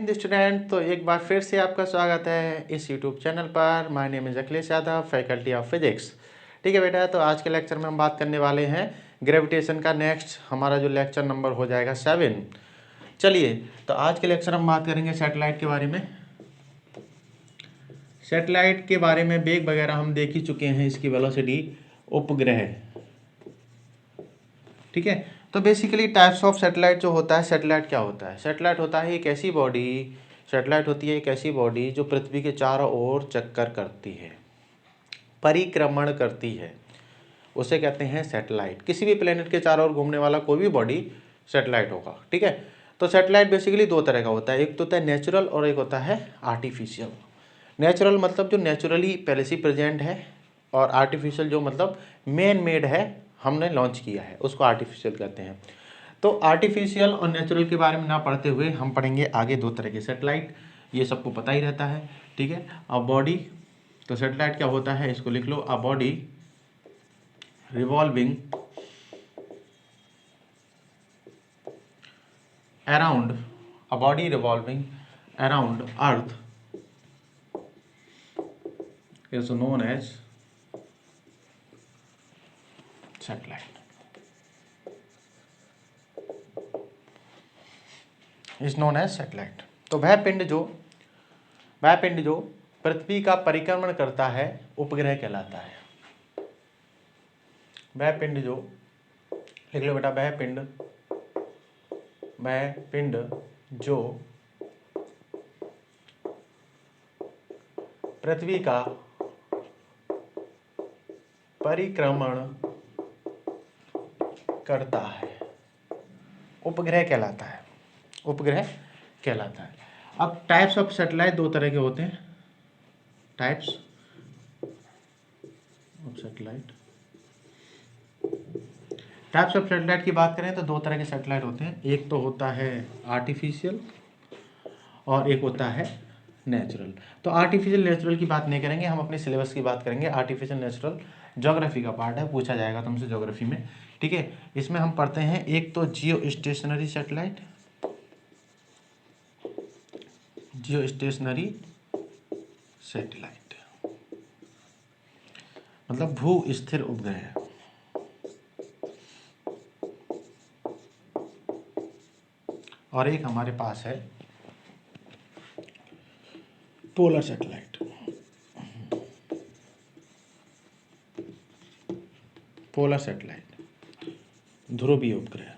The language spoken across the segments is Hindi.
हिंदी स्टूडेंट, तो एक बार फिर से आपका स्वागत है इस यूट्यूब चैनल पर। My name is Akhilesh Yadav, faculty of physics. ठीक है बेटा, तो आज के लेक्चर में हम बात करने वाले हैं ग्रेविटेशन का। नेक्स्ट हमारा जो लेक्चर नंबर हो जाएगा 7। चलिए, तो आज के लेक्चर हम बात करेंगे सैटेलाइट के बारे में। सैटेलाइट के बारे में वेग वगैरह हम देख ही चुके हैं, इसकी वेलोसिटी, उपग्रह। ठीक है, तो बेसिकली टाइप्स ऑफ सैटेलाइट जो होता है, सैटेलाइट क्या होता है? सैटेलाइट होता है एक ऐसी बॉडी, सैटेलाइट होती है एक ऐसी बॉडी जो पृथ्वी के चारों ओर चक्कर करती है, परिक्रमण करती है, उसे कहते हैं सैटेलाइट। किसी भी प्लेनेट के चारों ओर घूमने वाला कोई भी बॉडी सैटेलाइट होगा। ठीक है, तो सैटेलाइट बेसिकली दो तरह का होता है, एक तो होता है नेचुरल और एक होता है आर्टिफिशियल। नेचुरल मतलब जो नेचुरली पहले से प्रेजेंट है, और आर्टिफिशियल जो मतलब मैन मेड है, हमने लॉन्च किया है, उसको आर्टिफिशियल कहते हैं। तो आर्टिफिशियल और नेचुरल के बारे में ना पढ़ते हुए हम पढ़ेंगे आगे दो तरह के सैटेलाइट। ये सबको पता ही रहता है। ठीक है, अ बॉडी, तो सैटेलाइट क्या होता है इसको लिख लो, a body revolving around, a body revolving around earth is known as satellite, is known as satellite। तो वह पिंड जो पृथ्वी का परिक्रमण करता है उपग्रह कहलाता है। वह पिंड जो, लिख लो बेटा, वह पिंड जो पृथ्वी का परिक्रमण करता है उपग्रह कहलाता है, उपग्रह कहलाता है। अब टाइप्स ऑफ सैटेलाइट दो तरह के होते हैं। Types of satellite, types of satellite की बात करें तो दो तरह के सैटेलाइट होते हैं, एक तो होता है आर्टिफिशियल और एक होता है नेचुरल। तो आर्टिफिशियल नेचुरल की बात नहीं करेंगे, हम अपने सिलेबस की बात करेंगे। आर्टिफिशियल नेचुरल ज्योग्राफी का पार्ट है, पूछा जाएगा तुमसे ज्योग्राफी में। ठीक है, इसमें हम पढ़ते हैं एक तो जियो स्टेशनरी सैटेलाइट, जियो स्टेशनरी सैटेलाइट मतलब भू स्थिर उपग्रह। और एक हमारे पास है पोलर सैटेलाइट, पोलर सैटेलाइट ध्रुवीय उपग्रह।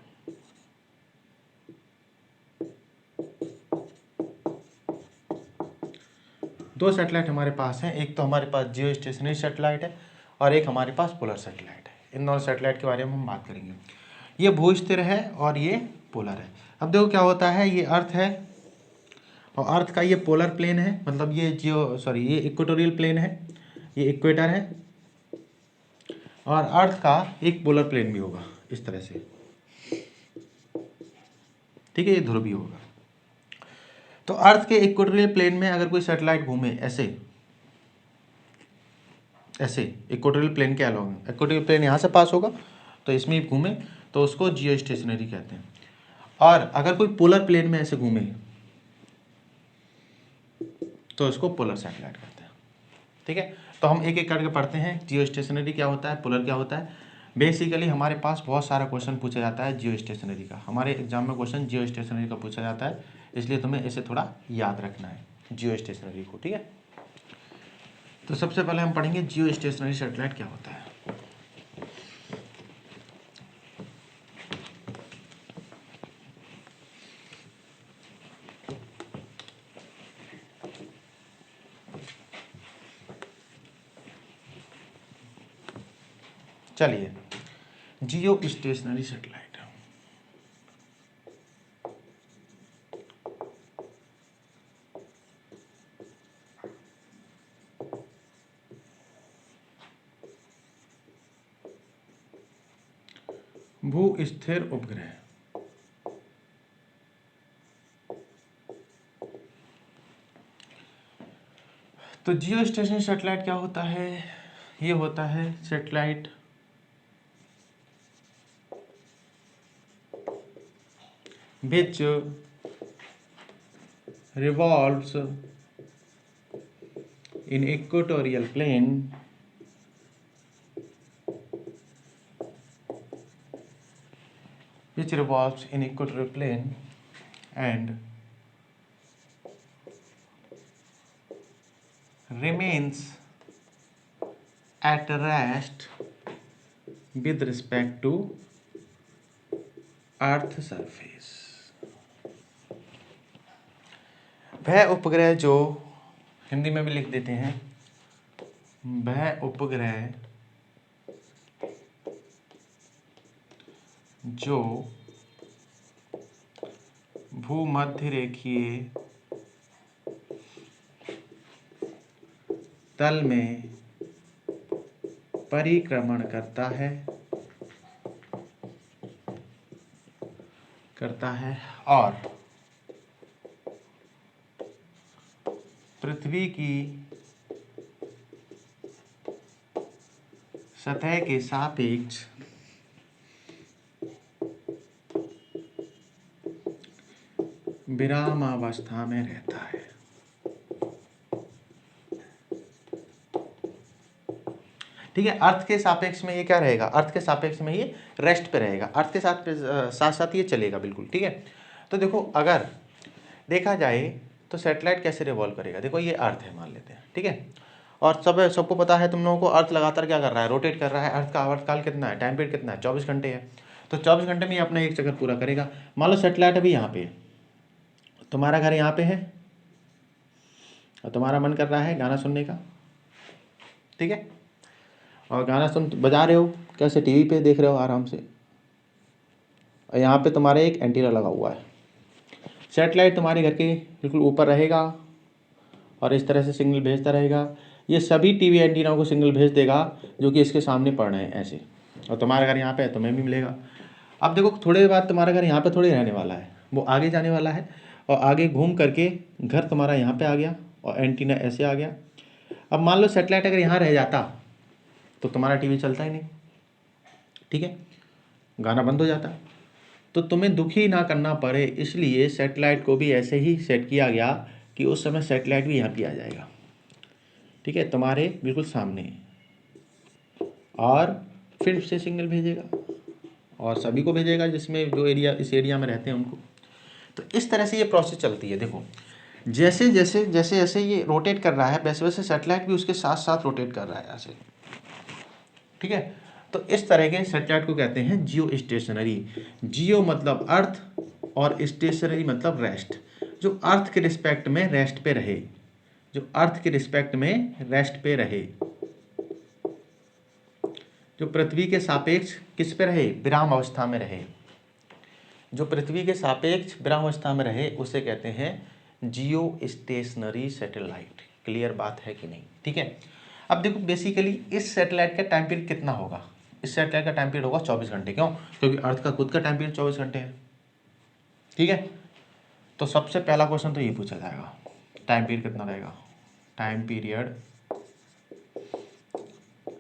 दो सैटेलाइट हमारे पास हैं, एक तो हमारे पास जियो स्टेशनरी सैटेलाइट है और एक हमारे पास पोलर सैटेलाइट है। इन दोनों सैटेलाइट के बारे में हम बात करेंगे। ये भू स्थिर है और ये पोलर है। अब देखो क्या होता है, ये अर्थ है और अर्थ का ये पोलर प्लेन है, मतलब ये ये इक्वेटोरियल प्लेन है, ये इक्वेटर है, और अर्थ का एक पोलर प्लेन भी होगा इस तरह से। ठीक है, ये ध्रुवीय होगा। तो अर्थ के इक्वेटोरियल प्लेन में अगर कोई सैटेलाइट घूमे ऐसे ऐसे, इक्वेटोरियल प्लेन के अलोंग, इक्वेटोरियल प्लेन यहाँ से पास होगा तो इसमें ही घूमे तो उसको जियो स्टेशनरी कहते हैं। और अगर कोई पोलर प्लेन में ऐसे घूमे तो इसको पोलर सैटेलाइट कहते हैं। ठीक है, तो हम एक एक करके पढ़ते हैं, जियो स्टेशनरी क्या होता है, पोलर क्या होता है। बेसिकली हमारे पास बहुत सारा क्वेश्चन पूछा जाता है जियो स्टेशनरी का, हमारे एग्जाम में क्वेश्चन जियो स्टेशनरी का पूछा जाता है, इसलिए तुम्हें इसे थोड़ा याद रखना है जियो स्टेशनरी को। ठीक है, तो सबसे पहले हम पढ़ेंगे जियो स्टेशनरी सैटेलाइट क्या होता है। चलिए, जियो स्टेशनरी सैटेलाइट, भू स्थिर उपग्रह। तो जियो स्टेशनरी सैटेलाइट क्या होता है, ये होता है satellite which revolves in equatorial plane which revolves in equatorial plane and remains at rest with respect to earth surface. वह उपग्रह जो हिंदी में भी लिख देते हैं, वह उपग्रह जो भूमध्य रेखीय तल में परिक्रमण करता है और पृथ्वी की सतह के सापेक्ष विरामावस्था में रहता है। ठीक है, अर्थ के सापेक्ष में ये क्या रहेगा, अर्थ के सापेक्ष में ये रेस्ट पे रहेगा, अर्थ के साथ साथ ये चलेगा बिल्कुल। ठीक है, तो देखो अगर देखा जाए तो सैटेलाइट कैसे रिवॉल्व करेगा। देखो ये अर्थ है मान लेते हैं, ठीक है, और सबको पता है तुम लोगों को, अर्थ लगातार क्या कर रहा है, रोटेट कर रहा है। अर्थ का आवर्तकाल कितना है, टाइम पीरियड कितना है, 24 घंटे है। तो 24 घंटे में ये अपना एक चक्कर पूरा करेगा। मान लो सैटेलाइट अभी यहाँ पे है, तुम्हारा घर यहाँ पे है और तुम्हारा मन कर रहा है गाना सुनने का, ठीक है, और गाना सुन बजा रहे हो कैसे, टीवी पे देख रहे हो आराम से, और यहाँ पे तुम्हारे एक एंटीना लगा हुआ है। सैटेलाइट तुम्हारे घर के बिल्कुल ऊपर रहेगा और इस तरह से सिग्नल भेजता रहेगा। ये सभी टीवी एंटीनाओं को सिग्नल भेज देगा जो कि इसके सामने पड़ रहे हैं ऐसे, और तुम्हारा घर यहाँ पे है, तुम्हें भी मिलेगा। अब देखो थोड़ी देर बाद तुम्हारा घर यहाँ पे थोड़ी रहने वाला है, वो आगे जाने वाला है, और आगे घूम करके घर तुम्हारा यहाँ पे आ गया और एंटीना ऐसे आ गया। अब मान लो सैटेलाइट अगर यहाँ रह जाता तो तुम्हारा टीवी चलता ही नहीं, ठीक है, गाना बंद हो जाता। तो तुम्हें दुखी ना करना पड़े इसलिए सैटेलाइट को भी ऐसे ही सेट किया गया कि उस समय सैटेलाइट भी यहाँ पे आ जाएगा, ठीक है, तुम्हारे बिल्कुल सामने, और फिर से सिग्नल भेजेगा और सभी को भेजेगा जिसमें जो एरिया, इस एरिया में रहते हैं उनको। तो इस तरह से ये प्रोसेस चलती है। देखो जैसे जैसे ये रोटेट कर रहा है वैसे वैसे सैटेलाइट भी उसके साथ साथ रोटेट कर रहा है ऐसे, ठीक है। तो इस तरह के सैटेलाइट को कहते हैं जियो स्टेशनरी। जियो मतलब अर्थ और स्टेशनरी मतलब रेस्ट, जो अर्थ के रिस्पेक्ट में रेस्ट पे रहे, जो अर्थ के रिस्पेक्ट में रेस्ट पे रहे, जो पृथ्वी के सापेक्ष किस पे रहे, विराम अवस्था में रहे, जो पृथ्वी के सापेक्ष विराम अवस्था में रहे उसे कहते हैं जियो स्टेशनरी सैटेलाइट। क्लियर बात है कि नहीं, ठीक है। अब देखो बेसिकली इस सैटेलाइट का टाइम पीरियड कितना होगा, इस सैटेलाइट का टाइम पीरियड होगा 24 घंटे। क्यों, क्योंकि अर्थ का खुद का टाइम पीरियड 24 घंटे है, ठीक है। तो सबसे पहला क्वेश्चन तो ये पूछा जाएगा, टाइम पीरियड कितना रहेगा। Time period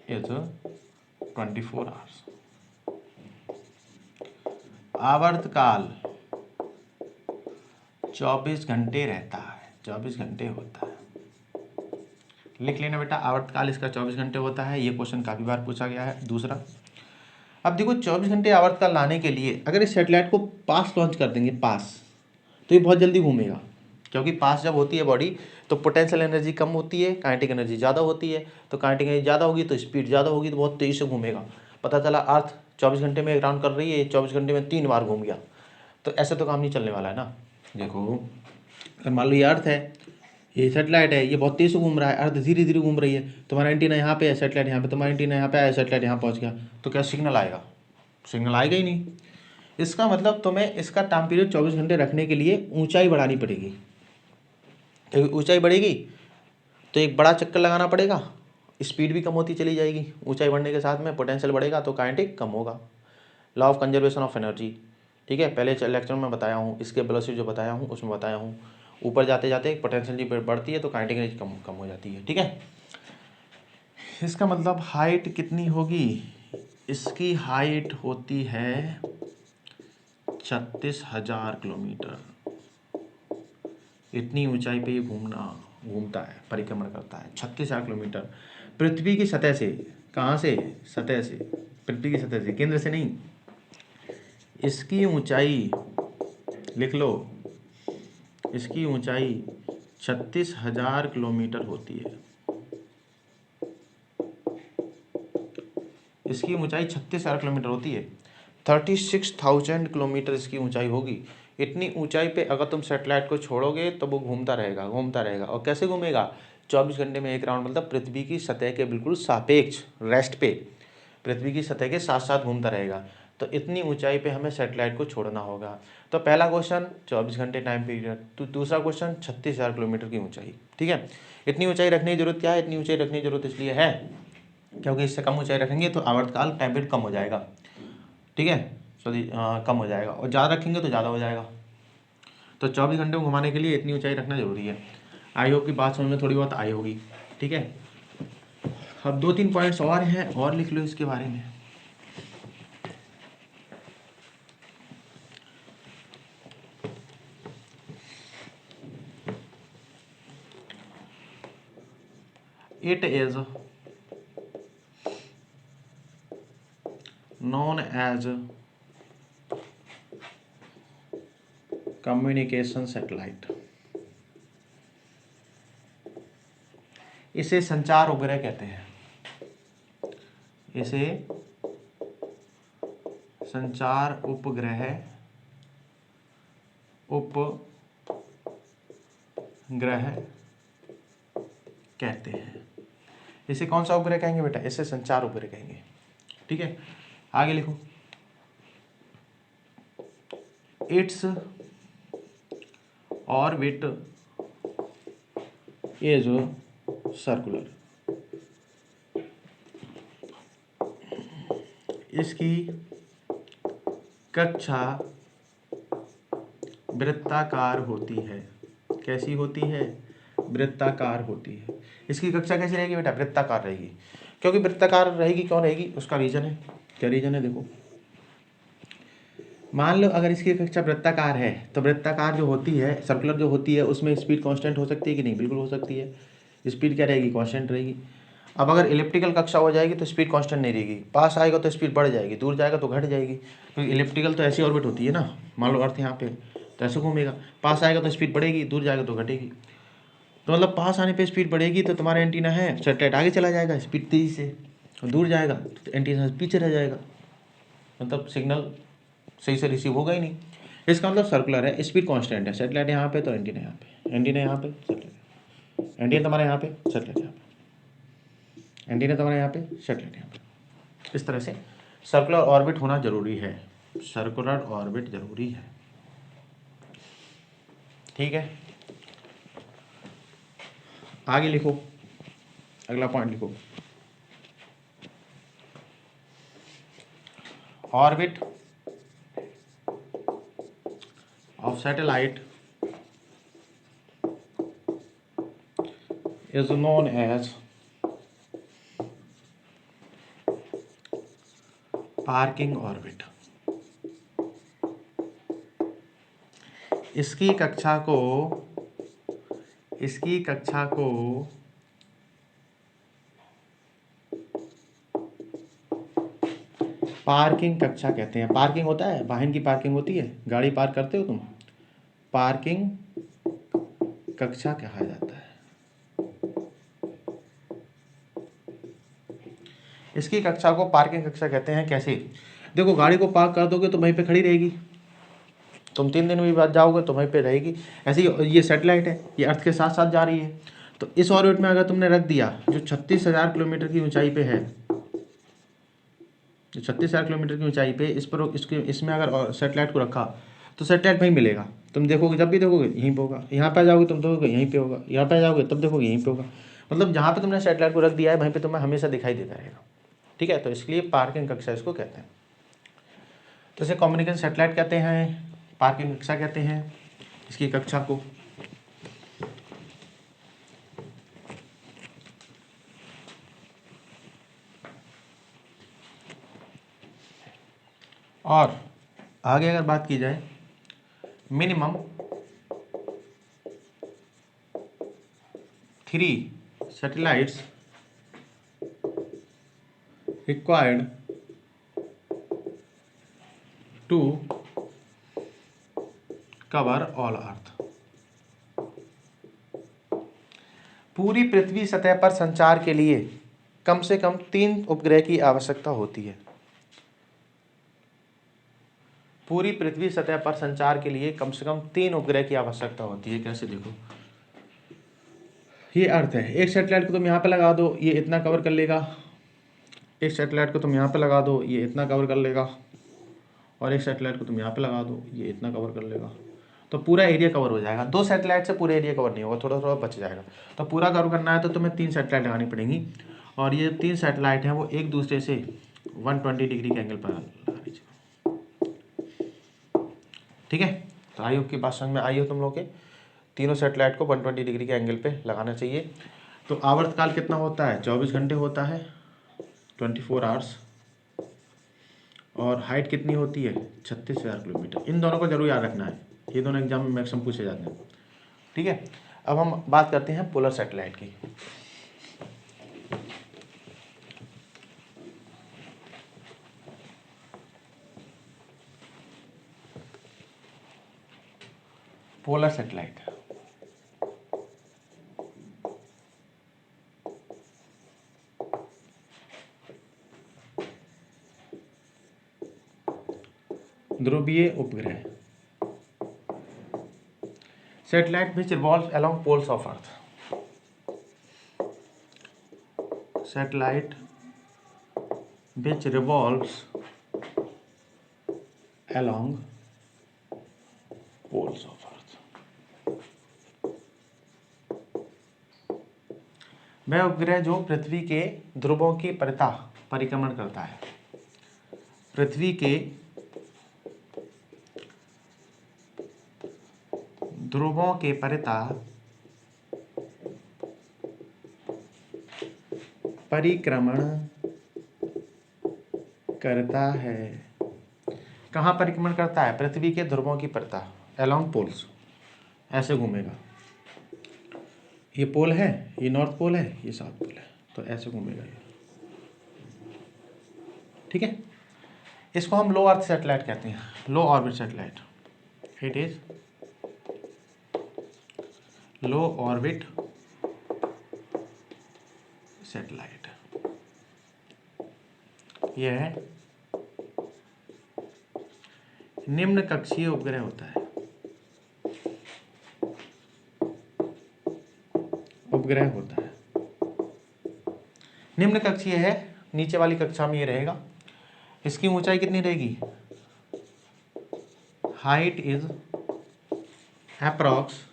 is 24 hours. आवर्तकाल 24 घंटे रहता है, 24 घंटे होता है। लिख लेना बेटा, आवर्तकाल इसका 24 घंटे होता है। ये क्वेश्चन काफ़ी बार पूछा गया है। दूसरा, अब देखो 24 घंटे आवर्तकाल लाने के लिए अगर इस सैटेलाइट को पास लॉन्च कर देंगे, पास, तो ये बहुत जल्दी घूमेगा, क्योंकि पास जब होती है बॉडी तो पोटेंशियल एनर्जी कम होती है, काइनेटिक एनर्जी ज़्यादा होती है। तो काइनेटिक एनर्जी ज़्यादा होगी तो स्पीड ज़्यादा होगी, तो बहुत तेज़ी से घूमेगा। पता चला अर्थ 24 घंटे में राउंड कर रही है, 24 घंटे में 3 बार घूम गया, तो ऐसे तो काम नहीं चलने वाला है ना। देखो अगर मान लो ये अर्थ है, ये सैटेलाइट है, ये बहुत तेज़ से घूम रहा है, अर्थ धीरे धीरे घूम रही है, तुम्हारा एंटीना यहाँ पे है, सैटेलाइट यहाँ पे, तुम्हारा एंटीना यहाँ पे आया, सैटेलाइट यहाँ पहुँच गया, तो क्या सिग्नल आएगा, सिग्नल आएगा ही नहीं। इसका मतलब तुम्हें इसका टाइम पीरियड 24 घंटे रखने के लिए ऊंचाई बढ़ानी पड़ेगी, क्योंकि ऊंचाई बढ़ेगी तो एक बड़ा चक्कर लगाना पड़ेगा, स्पीड भी कम होती चली जाएगी, ऊंचाई बढ़ने के साथ में पोटेंशियल बढ़ेगा तो काइनेटिक कम होगा। Law of conservation of energy, ठीक है, पहले लेक्चर में बताया हूँ, इसके वेलोसिटी जो बताया हूँ उसमें बताया हूँ, ऊपर जाते जाते पोटेंशियल जी बढ़ती है तो काइनेटिक एनर्जी कम हो जाती है, ठीक है। इसका मतलब हाइट कितनी होगी, इसकी हाइट होती है 36,000 किलोमीटर, इतनी ऊंचाई पे ये घूमता है, परिक्रमण करता है 36,000 किलोमीटर पृथ्वी की सतह से। कहाँ से? सतह से, पृथ्वी की सतह से, केंद्र से नहीं। इसकी ऊंचाई लिख लो, इसकी ऊंचाई 36,000 किलोमीटर होती है। इसकी ऊंचाई 36,000 किलोमीटर होती है। 36,000 किलोमीटर इसकी ऊंचाई होगी। इतनी ऊंचाई पे अगर तुम सैटेलाइट को छोड़ोगे तो वो घूमता रहेगा, घूमता रहेगा। और कैसे घूमेगा? 24 घंटे में एक राउंड, मतलब पृथ्वी की सतह के बिल्कुल सापेक्ष, रेस्ट पे, पृथ्वी की सतह के साथ साथ घूमता रहेगा। तो इतनी ऊंचाई पे हमें सैटेलाइट को छोड़ना होगा। तो पहला क्वेश्चन 24 घंटे टाइम पीरियड, तो दूसरा क्वेश्चन 36,000 किलोमीटर की ऊंचाई। ठीक है, इतनी ऊंचाई रखने की जरूरत क्या है? इतनी ऊंचाई रखने की जरूरत इसलिए है क्योंकि इससे कम ऊंचाई रखेंगे तो आवर्तकाल टाइम पीरियड कम हो जाएगा। ठीक है, सॉरी कम हो जाएगा, और ज़्यादा रखेंगे तो ज़्यादा हो जाएगा। तो 24 घंटे को घुमाने के लिए इतनी ऊंचाई रखना जरूरी है। आई होप की बात समझ में थोड़ी बहुत आई होगी। ठीक है, अब 2-3 पॉइंट्स और हैं, और लिख लो इसके बारे में। It is known as communication satellite। इसे संचार उपग्रह कहते हैं। इसे संचार उपग्रह कहते हैं। इसे कौन सा उपग्रह कहेंगे बेटा? इसे संचार उपग्रह कहेंगे। ठीक है, आगे लिखो। Its orbit is circular. इसकी कक्षा वृत्ताकार होती है। कैसी होती है? वृत्ताकार होती है। इसकी कक्षा कैसी रहेगी बेटा? वृत्ताकार रहेगी। क्योंकि वृत्ताकार रहेगी, क्यों रहेगी? उसका रीजन है। क्या रीजन है? देखो, मान लो अगर इसकी कक्षा वृत्ताकार है तो वृत्ताकार जो होती है, सर्कुलर जो होती है, उसमें स्पीड कांस्टेंट हो सकती है कि नहीं? बिल्कुल हो सकती है। स्पीड क्या रहेगी? कांस्टेंट रहेगी। अब अगर इलिप्टिकल कक्षा हो जाएगी तो स्पीड कांस्टेंट नहीं रहेगी। पास आएगा तो स्पीड बढ़ जाएगी, दूर जाएगा तो घट जाएगी। क्योंकि इलिप्टिकल तो ऐसी ऑर्बिट होती है ना, मान लो अर्थ यहाँ पे, तो ऐसे घूमेगा। पास आएगा तो स्पीड बढ़ेगी, दूर जाएगा तो घटेगी। तो मतलब पास आने पे स्पीड बढ़ेगी तो तुम्हारा एंटीना है सैटेलाइट आगे चला जाएगा स्पीड तेज़ी से, और दूर जाएगा तो एंटीना पीछे रह जाएगा, मतलब सिग्नल सही से रिसीव होगा ही नहीं। इसका मतलब सर्कुलर है, स्पीड कांस्टेंट है। सैटेलाइट यहाँ पे तो एंटीना यहाँ पे, एंटीना यहाँ पे, सैटेलाइट, एंटीना तुम्हारा यहाँ पे, सैटेलाइट यहाँ पे, एंटीना तुम्हारा यहाँ पे, सैटेलाइट यहाँ पे। इस तरह से सर्कुलर ऑर्बिट होना जरूरी है। सर्कुलर ऑर्बिट जरूरी है। ठीक है, आगे लिखो, अगला पॉइंट लिखो। Orbit of satellite is known as parking orbit. इसकी कक्षा को पार्किंग कक्षा कहते हैं। पार्किंग होता है, वाहन की पार्किंग होती है, गाड़ी पार्क करते हो तुम, पार्किंग कक्षा कहा जाता है। इसकी कक्षा को पार्किंग कक्षा कहते हैं। कैसे? देखो, गाड़ी को पार्क कर दोगे तो वहीं पे खड़ी रहेगी, तुम 3 दिन भी बाद जाओगे तो वहीं पे रहेगी। ऐसे ही ये सैटेलाइट है, ये अर्थ के साथ साथ जा रही है। तो इस ऑर्बिट में अगर तुमने रख दिया, जो 36,000 किलोमीटर की ऊंचाई पे है, जो 36,000 किलोमीटर की ऊंचाई पे इसमें अगर सैटेलाइट को रखा तो सैटेलाइट वहीं मिलेगा। तुम देखोगे, जब भी देखोगे यहीं पे होगा, यहाँ पे जाओगे तुम देखोगे यहीं पे होगा, यहाँ पे जाओगे तब देखोगे यहीं पे होगा। मतलब जहाँ पे तुमने सैटेलाइट को रख दिया है वहीं पे तुम्हें हमेशा दिखाई देता रहेगा। ठीक है, तो इसलिए पार्किंग कक्षा इसको कहते हैं। तो इसे कम्युनिकेशन सैटेलाइट कहते हैं, पार्किंग कक्षा कहते हैं इसकी कक्षा को। और आगे अगर बात की जाए, minimum 3 satellites required to cover all Earth। पूरी पृथ्वी सतह पर संचार के लिए कम से कम 3 उपग्रह की आवश्यकता होती है। पूरी पृथ्वी सतह पर संचार के लिए कम से कम 3 उपग्रह की आवश्यकता होती है। कैसे देखो, ये अर्थ है, एक सैटेलाइट को तुम यहाँ पे लगा दो, ये इतना कवर कर लेगा। एक सैटेलाइट को तुम यहाँ पे लगा दो, ये इतना कवर कर लेगा। और एक सैटेलाइट को तुम यहाँ पे लगा दो, ये इतना कवर कर लेगा। तो पूरा एरिया कवर हो जाएगा। 2 सैटेलाइट से पूरा एरिया कवर नहीं होगा, थोड़ा थोड़ा बच जाएगा। तो पूरा कवर करना है तो तुम्हें 3 सैटेलाइट लगानी पड़ेंगी। और ये 3 सैटेलाइट हैं वो एक दूसरे से 120 डिग्री के एंगल पर लगानी चाहिए। ठीक है, तो आई होप की बात समझ में आई हो तुम लोग के। तीनों सैटेलाइट को 120 डिग्री के एंगल पे लगाना चाहिए। तो आवर्तकाल कितना होता है? 24 घंटे होता है, 24 आवर्स। और हाइट कितनी होती है? 36,000 किलोमीटर। इन दोनों को जरूर याद रखना है, ये दोनों एग्जाम में मैक्सिमम पूछे जाते हैं। ठीक है, अब हम बात करते हैं पोलर सैटेलाइट की। पोलर सैटेलाइट ध्रुवीय उपग्रह, satellite which revolve along poles of earth. Satellite which revolves along poles of earth. वह उपग्रह जो पृथ्वी के ध्रुवों की परितः परिक्रमण करता है। पृथ्वी के ध्रुवों के परितः परिक्रमण करता है। कहाँ परिक्रमण करता है? पृथ्वी के ध्रुवों की परितः, अलोंग पोल्स, ऐसे घूमेगा। ये पोल है, ये नॉर्थ पोल है, ये साउथ पोल है, तो ऐसे घूमेगा ये। ठीक है, इसको हम लो अर्थ सैटेलाइट कहते हैं, लो orbit satellite. It is low orbit satellite. यह है निम्न कक्षीय उपग्रह होता है। उपग्रह होता है निम्न कक्षीय है, नीचे वाली कक्षा में ये रहेगा। इसकी ऊंचाई कितनी रहेगी? हाइट इज अप्रॉक्स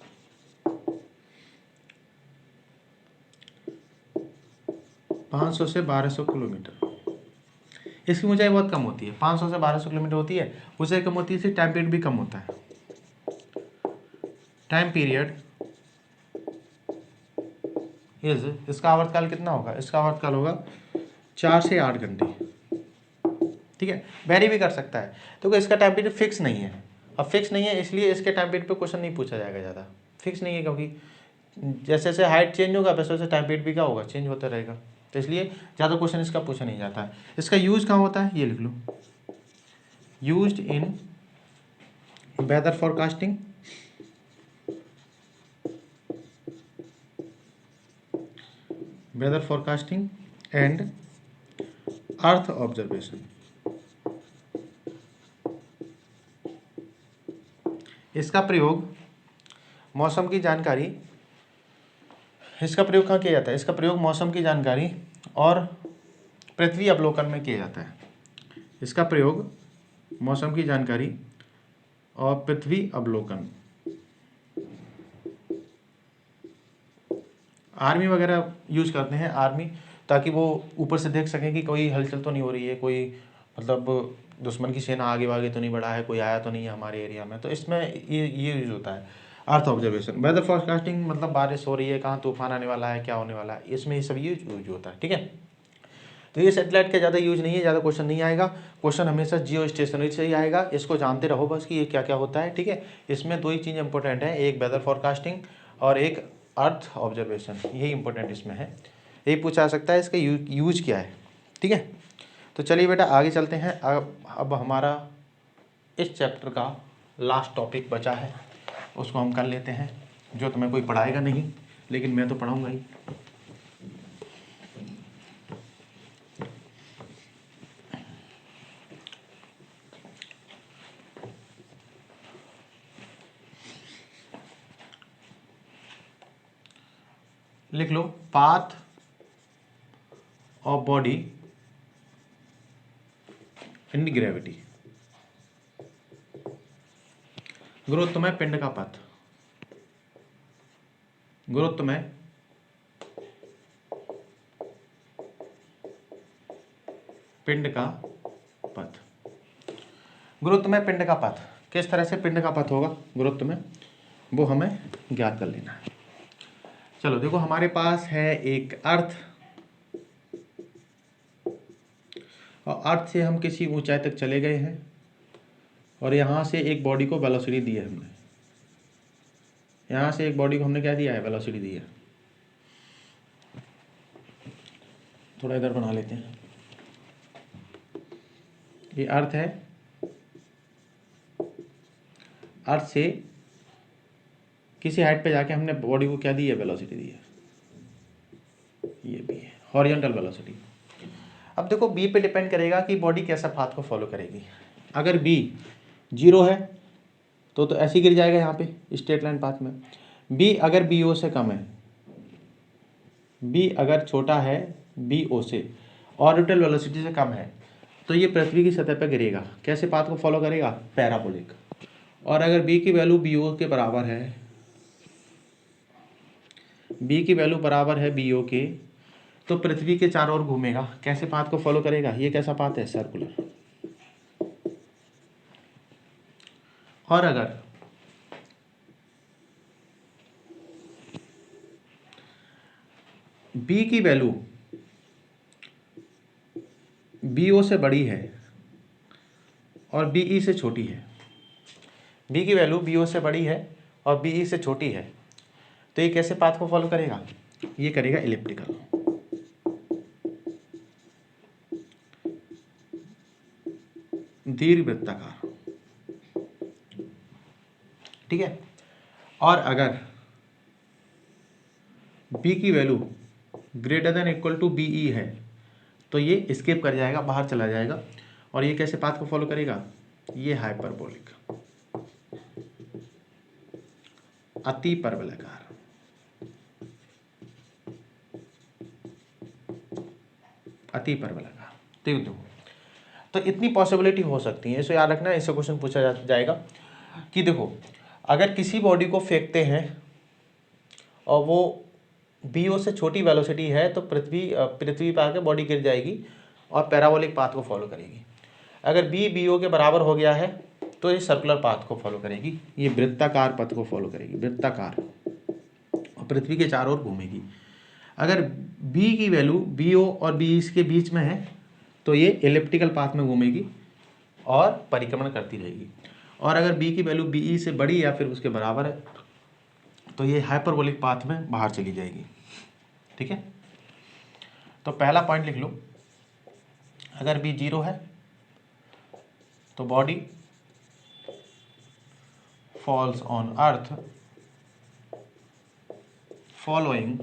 500 से 1200 किलोमीटर। इसकी ऊंचाई बहुत कम होती है, 500 से 1200 किलोमीटर होती है। ऊंचाई कम होती है, इससे टाइम पीरियड भी कम होता है। टाइम पीरियड इज, इसका आवर्तकाल कितना होगा? इसका आवर्तकाल होगा 4 से 8 घंटे। ठीक है, वेरी भी कर सकता है, तो इसका टाइम पीरियड फिक्स नहीं है। अब फिक्स नहीं है इसलिए इसके टाइम पीरियड पे क्वेश्चन नहीं पूछा जाएगा, ज़्यादा फिक्स नहीं है, क्योंकि जैसे जैसे हाइट चेंज होगा वैसे वैसे टाइम पीरियड भी क्या होगा? चेंज होता रहेगा। तो इसलिए ज़्यादा क्वेश्चन इसका पूछा नहीं जाता है। इसका यूज कहाँ होता है? ये लिख लो, used in weather forecasting, weather forecasting and earth observation. इसका प्रयोग मौसम की जानकारी, इसका प्रयोग कहाँ किया जाता है? इसका प्रयोग मौसम की जानकारी और पृथ्वी अवलोकन में किया जाता है। इसका प्रयोग मौसम की जानकारी और पृथ्वी अवलोकन, आर्मी वगैरह यूज करते हैं, आर्मी, ताकि वो ऊपर से देख सकें कि कोई हलचल तो नहीं हो रही है, कोई मतलब दुश्मन की सेना आगे वागे तो नहीं बढ़ा है, कोई आया तो नहीं है हमारे एरिया में। तो इसमें ये यूज होता है अर्थ ऑब्जर्वेशन। वेदर फोरकास्टिंग मतलब बारिश हो रही है, कहाँ तूफान आने वाला है, क्या होने वाला है, इसमें ये सब यूज होता है। ठीक है, तो ये सैटेलाइट का ज़्यादा यूज नहीं है, ज़्यादा क्वेश्चन नहीं आएगा। क्वेश्चन हमेशा जियो स्टेशनरी से ही आएगा, इसको जानते रहो बस कि ये क्या क्या होता है। ठीक है, इसमें 2 ही चीज़ इंपॉर्टेंट है, एक वेदर फोरकास्टिंग और एक अर्थ ऑब्जर्वेशन, यही इंपॉर्टेंट इसमें है, यही पूछा जा सकता है, इसका यूज क्या है। ठीक है, तो चलिए बेटा आगे चलते हैं। अब हमारा इस चैप्टर का लास्ट टॉपिक बचा है, उसको हम कर लेते हैं, जो तुम्हें कोई पढ़ाएगा नहीं लेकिन मैं तो पढ़ाऊँगा ही। लिख लो, path of body in gravity. गुरुत्व में पिंड का पथ, गुरुत्व में पिंड का पथ, गुरुत्व में पिंड का पथ, किस तरह से पिंड का पथ होगा गुरुत्व में, वो हमें ज्ञात कर लेना है। चलो देखो, हमारे पास है एक अर्थ, और अर्थ से हम किसी ऊंचाई तक चले गए हैं, और यहाँ से एक बॉडी को वेलोसिटी दी है हमने, यहाँ से एक बॉडी को हमने क्या दिया है, वेलोसिटी दी है। थोड़ा इधर बना लेते हैं, ये अर्थ है, अर्थ से किसी हाइट पे जाके हमने बॉडी को क्या दी है, वेलोसिटी दी है, ये भी है हॉरिजॉन्टल वेलोसिटी। अब देखो बी पे डिपेंड करेगा कि बॉडी कैसा पाथ को फॉलो करेगी। अगर बी 0 है तो ऐसे ही गिर जाएगा यहाँ पे स्ट्रेट लाइन पाथ में। बी अगर बी ओ से कम है, बी अगर छोटा है बी ओ से, ऑर्बिटल वेलोसिटी से कम है, तो ये पृथ्वी की सतह पर गिरेगा। कैसे पाथ को फॉलो करेगा, पैराबोलिक। और अगर बी की वैल्यू बी ओ के बराबर है, बी की वैल्यू बराबर है बी ओ के, तो पृथ्वी के चारों ओर घूमेगा। कैसे पाथ को फॉलो करेगा, ये कैसा पाथ है, सर्कुलर। और अगर बी की वैल्यू बी ओ से बड़ी है और बी ई से छोटी है, बी की वैल्यू बी ओ से बड़ी है और बी ई से छोटी है, तो ये कैसे पाथ को फॉलो करेगा, ये करेगा इलिप्टिकल। दीर्घवृत्ताकार, ठीक है। और अगर b की value greater than equal to B E है, तो ये स्किप कर जाएगा, बाहर चला जाएगा। और ये कैसे पाथ को फॉलो करेगा, ये हाइपरबोलिक, अति परवलयकार, अति परवलयकार। देखो तो इतनी पॉसिबिलिटी हो सकती है, इसको याद रखना, इससे क्वेश्चन पूछा जाएगा कि देखो अगर किसी बॉडी को फेंकते हैं और वो बी ओ से छोटी वेलोसिटी है, तो पृथ्वी पर आके बॉडी गिर जाएगी और पैराबोलिक पाथ को फॉलो करेगी। अगर बी ओ के बराबर हो गया है तो ये सर्कुलर पाथ को फॉलो करेगी, ये वृत्ताकार पथ को फॉलो करेगी, वृत्ताकार, और पृथ्वी के चारों ओर घूमेगी। अगर बी की वैल्यू बी ओ और बी ई के बीच में है, तो ये एलिप्टिकल पाथ में घूमेगी और परिक्रमण करती रहेगी। और अगर बी की वैल्यू बी ई से बड़ी या फिर उसके बराबर है, तो ये हाइपरबोलिक पाथ में बाहर चली जाएगी। ठीक है, तो पहला पॉइंट लिख लो, अगर बी 0 है तो body falls on earth following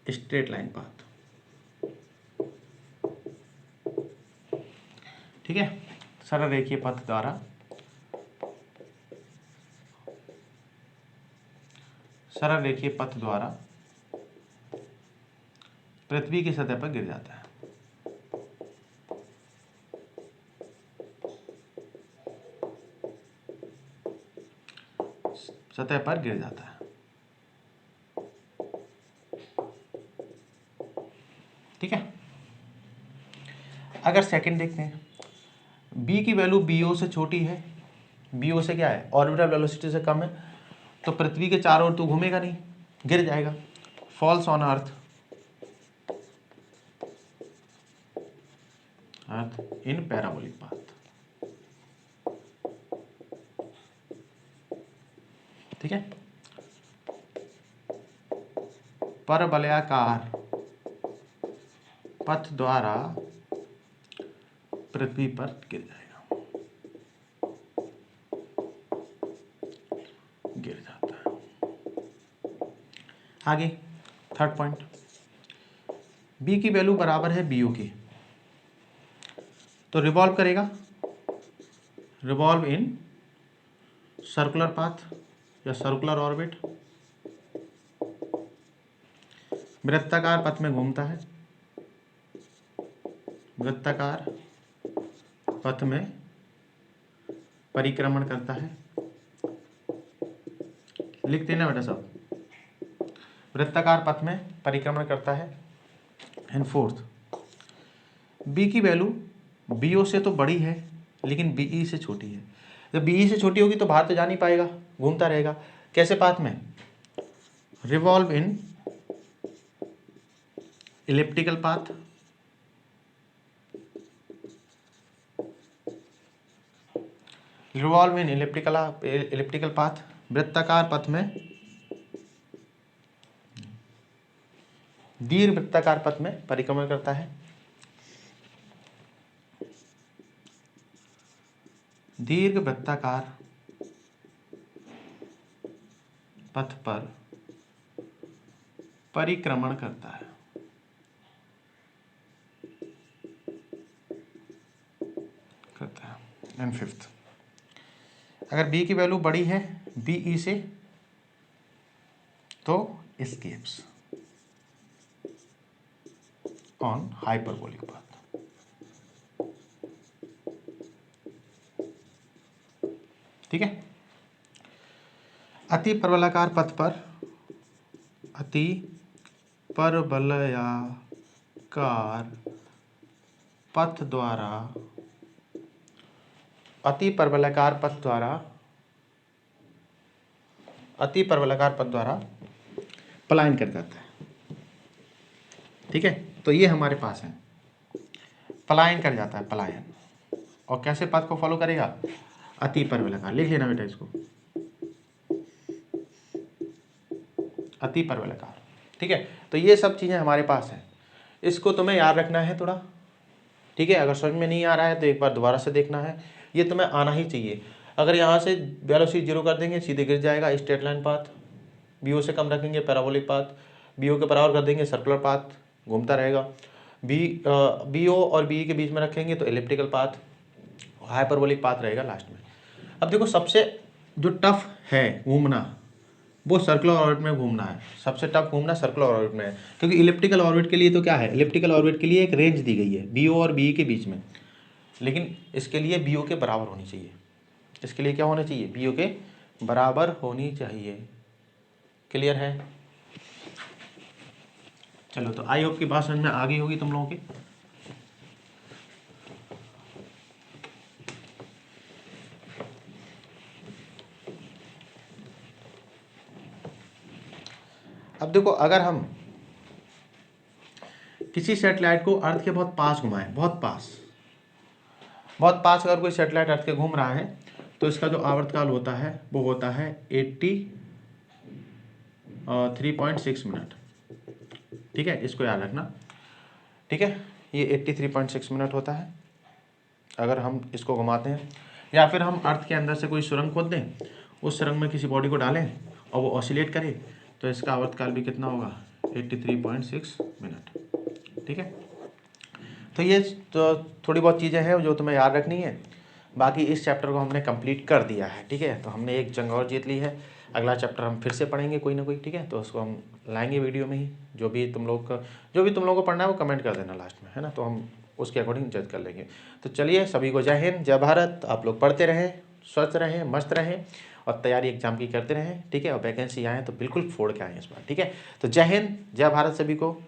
straight line path. ठीक है, सरल रेखीय पथ द्वारा, सरल रेखीय पथ द्वारा पृथ्वी की सतह पर गिर जाता है, सतह पर गिर जाता है। ठीक है, अगर सेकंड देखते हैं, बी की वैल्यू बी ओ से छोटी है, बी ओ से क्या है, ऑर्बिटल वेलोसिटी से कम है, तो पृथ्वी के चारों ओर तो घूमेगा नहीं, गिर जाएगा। Falls on earth, earth in parabolic path. ठीक है, परवलयाकार पथ द्वारा पृथ्वी पर गिर जाएगा, गिर जाता है। आगे थर्ड पॉइंट, बी की वैल्यू बराबर है बी ओ की, तो रिवॉल्व करेगा, रिवॉल्व इन सर्कुलर पाथ या सर्कुलर ऑर्बिट, वृत्ताकार पथ में घूमता है, वृत्ताकार पथ में परिक्रमण करता है। लिख देना बेटा सब, वृत्ताकार पथ में परिक्रमण करता है। एंड फोर्थ, बी की वैल्यू बी ओ से तो बड़ी है लेकिन बी ई से छोटी है। जब बी ई से छोटी होगी तो बाहर तो जा नहीं पाएगा, घूमता रहेगा। कैसे पाथ में? रिवॉल्व इन इलिप्टिकल पाथ, रिवॉल्व इन इलिप्टिकल पाथ, वृत्ताकार पथ में, दीर्घ वृत्ताकार पथ में परिक्रमण करता है। दीर्घ वृत्ताकार पथ पर परिक्रमण करता है। एंड फिफ्थ, अगर बी की वैल्यू बड़ी है बी ई से तो एस्केप्स ऑन हाइपरबोलिक पाथ। ठीक है, अति परवलयाकार पथ पर, अति परवलयाकार पथ द्वारा, अति परवलयाकार पथ द्वारा, अति परवलयाकार पथ द्वारा पलायन कर जाता है। ठीक है, तो ये हमारे पास है, पलायन कर जाता है, पलायन। और कैसे पथ को फॉलो करेगा? अति परवलयाकार। लिख लेना बेटा इसको, अति परवलयाकार। ठीक है, तो ये सब चीज़ें हमारे पास हैं, इसको तुम्हें याद रखना है थोड़ा। ठीक है, अगर समझ में नहीं आ रहा है तो एक बार दोबारा से देखना है, ये तुम्हें आना ही चाहिए। अगर यहाँ से वेलोसिटी 0 कर देंगे सीधे गिर जाएगा, straight line path. B O से कम रखेंगे पैराबोलिक पाथ, बी ओ के बराबर कर देंगे सर्कुलर पाथ, घूमता रहेगा। बी ओ और बी के बीच में रखेंगे तो एलिप्टिकल पाथ, हाइपरबोलिक पाथ रहेगा लास्ट में। अब देखो, सबसे जो टफ है घूमना वो सर्कुलर ऑर्बिट में घूमना है। सबसे टफ घूमना सर्कुलर ऑर्बिट में है, क्योंकि इलिप्टिकल ऑर्बिट के लिए तो क्या है, इलिप्टिकल ऑर्बिट के लिए एक रेंज दी गई है बी ओ और बी के बीच में, लेकिन इसके लिए बी ओ के बराबर होनी चाहिए। इसके लिए क्या होना चाहिए? बी ओ के बराबर होनी चाहिए। क्लियर है? चलो, तो आई होप की बात समझ में आ गई होगी तुम लोगों की। अब देखो, अगर हम किसी सैटेलाइट को अर्थ के बहुत पास घुमाएं, बहुत पास अगर कोई सैटेलाइट अर्थ के घूम रहा है तो इसका जो आवर्तकाल होता है वो होता है 83.6 मिनट। ठीक है, इसको याद रखना। ठीक है, ये 83.6 मिनट होता है अगर हम इसको घुमाते हैं, या फिर हम अर्थ के अंदर से कोई सुरंग खोद दें, उस सुरंग में किसी बॉडी को डालें और वो ऑसिलेट करे, तो इसका आवर्तकाल भी कितना होगा? 83.6 मिनट। ठीक है, तो ये तो थोड़ी बहुत चीज़ें हैं जो तुम्हें याद रखनी है। बाकी इस चैप्टर को हमने कंप्लीट कर दिया है। ठीक है, तो हमने एक जंग और जीत ली है। अगला चैप्टर हम फिर से पढ़ेंगे कोई ना कोई। ठीक है, तो उसको हम लाएंगे वीडियो में ही। जो भी तुम लोग को पढ़ना है वो कमेंट कर देना लास्ट में, है ना, तो हम उसके अकॉर्डिंग जज कर लेंगे। तो चलिए, सभी को जय हिंद, जय भारत। आप लोग पढ़ते रहें, स्वस्थ रहें, मस्त रहें और तैयारी एग्जाम की करते रहें। ठीक है, और वैकेंसी आए तो बिल्कुल फोड़ के आएँ इस बार। ठीक है, तो जय हिंद, जय भारत सभी को।